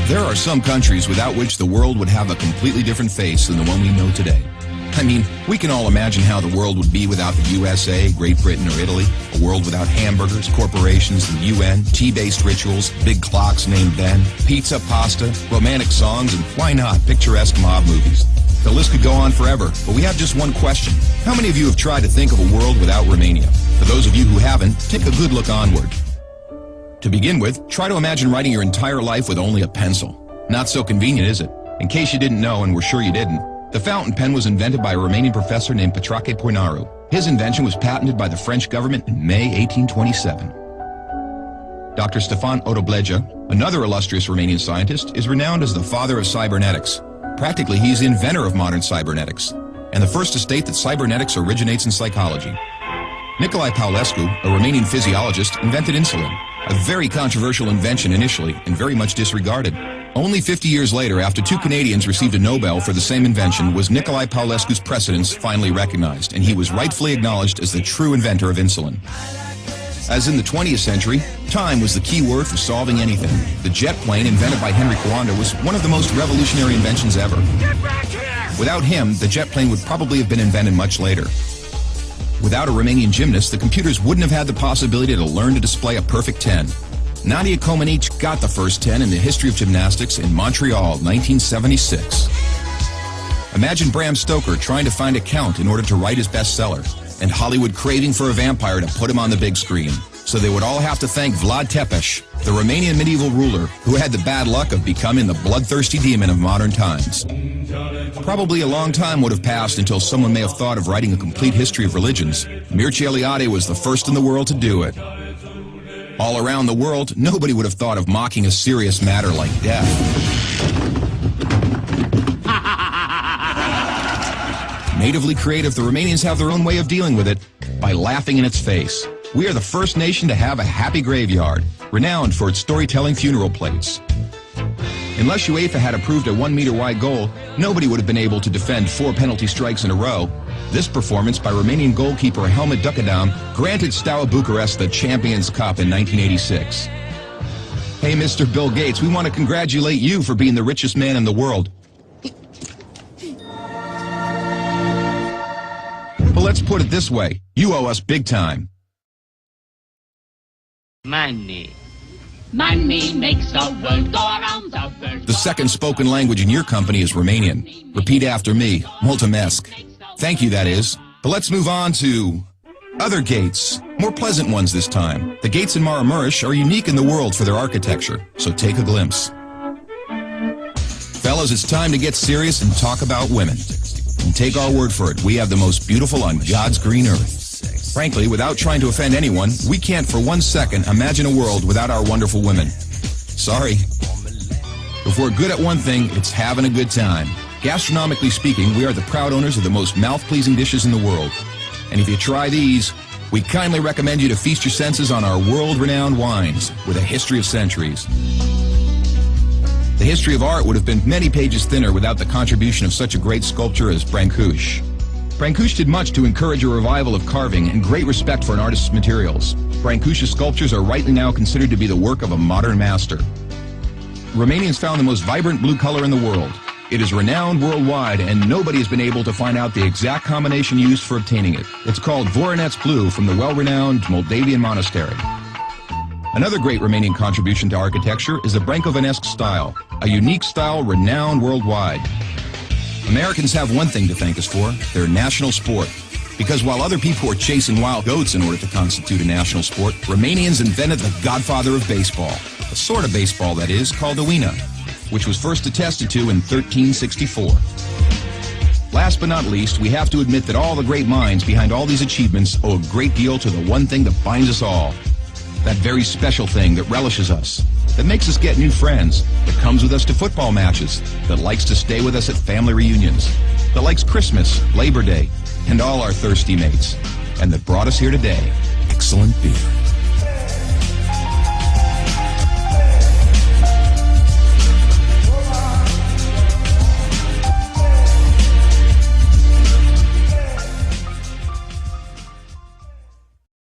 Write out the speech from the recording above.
There are some countries without which the world would have a completely different face than the one we know today. I mean, we can all imagine how the world would be without the USA, Great Britain, or Italy. A world without hamburgers, corporations, the UN, tea-based rituals, big clocks named Ben, pizza, pasta, romantic songs, and why not, picturesque mob movies. The list could go on forever, but we have just one question. How many of you have tried to think of a world without Romania? For those of you who haven't, take a good look onward. To begin with, try to imagine writing your entire life with only a pencil. Not so convenient, is it? In case you didn't know, and we're sure you didn't, the fountain pen was invented by a Romanian professor named Petrache Poinaru. His invention was patented by the French government in May 1827. Dr. Stefan Odobleja, another illustrious Romanian scientist, is renowned as the father of cybernetics. Practically, he's the inventor of modern cybernetics, and the first to state that cybernetics originates in psychology. Nicolae Paulescu, a Romanian physiologist, invented insulin, a very controversial invention initially and very much disregarded. Only 50 years later, after two Canadians received a Nobel for the same invention, was Nicolae Paulescu's precedence finally recognized, and he was rightfully acknowledged as the true inventor of insulin. As in the 20th century, time was the key word for solving anything. The jet plane, invented by Henry Coanda, was one of the most revolutionary inventions ever. Without him, the jet plane would probably have been invented much later. Without a Romanian gymnast, the computers wouldn't have had the possibility to learn to display a perfect 10. Nadia Comaneci got the first 10 in the history of gymnastics in Montreal, 1976. Imagine Bram Stoker trying to find a count in order to write his bestseller, and Hollywood craving for a vampire to put him on the big screen. So they would all have to thank Vlad Tepes, the Romanian medieval ruler who had the bad luck of becoming the bloodthirsty demon of modern times. Probably a long time would have passed until someone may have thought of writing a complete history of religions. Mircea Eliade was the first in the world to do it. All around the world, nobody would have thought of mocking a serious matter like death. Natively creative, the Romanians have their own way of dealing with it by laughing in its face. We are the first nation to have a happy graveyard, renowned for its storytelling funeral plates. Unless UEFA had approved a 1-meter-wide goal, nobody would have been able to defend 4 penalty strikes in a row. This performance by Romanian goalkeeper Helmut Ducadam granted Steaua Bucharest the Champions Cup in 1986. Hey, Mr. Bill Gates, we want to congratulate you for being the richest man in the world. But let's put it this way, you owe us big time. Money. Money makes the world go around the world. The second spoken language in your company is Romanian. Repeat after me, mulțumesc. Thank you, that is. But let's move on to other gates, more pleasant ones this time. The gates in Maramureș are unique in the world for their architecture, so take a glimpse. Fellas, it's time to get serious and talk about women. And take our word for it, we have the most beautiful on God's green earth. Frankly, without trying to offend anyone, we can't for 1 second imagine a world without our wonderful women. Sorry. If we're good at one thing, it's having a good time. Gastronomically speaking, we are the proud owners of the most mouth-pleasing dishes in the world. And if you try these, we kindly recommend you to feast your senses on our world-renowned wines with a history of centuries. The history of art would have been many pages thinner without the contribution of such a great sculptor as Brancusi. Brancusi did much to encourage a revival of carving and great respect for an artist's materials. Brancusi's sculptures are rightly now considered to be the work of a modern master. Romanians found the most vibrant blue color in the world. It is renowned worldwide, and nobody has been able to find out the exact combination used for obtaining it. It's called Voronezh blue from the well-renowned Moldavian monastery. Another great Romanian contribution to architecture is the Brâncovenesque style, a unique style renowned worldwide. Americans have one thing to thank us for, their national sport. Because while other people were chasing wild goats in order to constitute a national sport, Romanians invented the godfather of baseball. A sort of baseball, that is, called the Uina, which was first attested to in 1364. Last but not least, we have to admit that all the great minds behind all these achievements owe a great deal to the one thing that binds us all. That very special thing that relishes us, that makes us get new friends, that comes with us to football matches, that likes to stay with us at family reunions, that likes Christmas, Labor Day, and all our thirsty mates, and that brought us here today, excellent beer.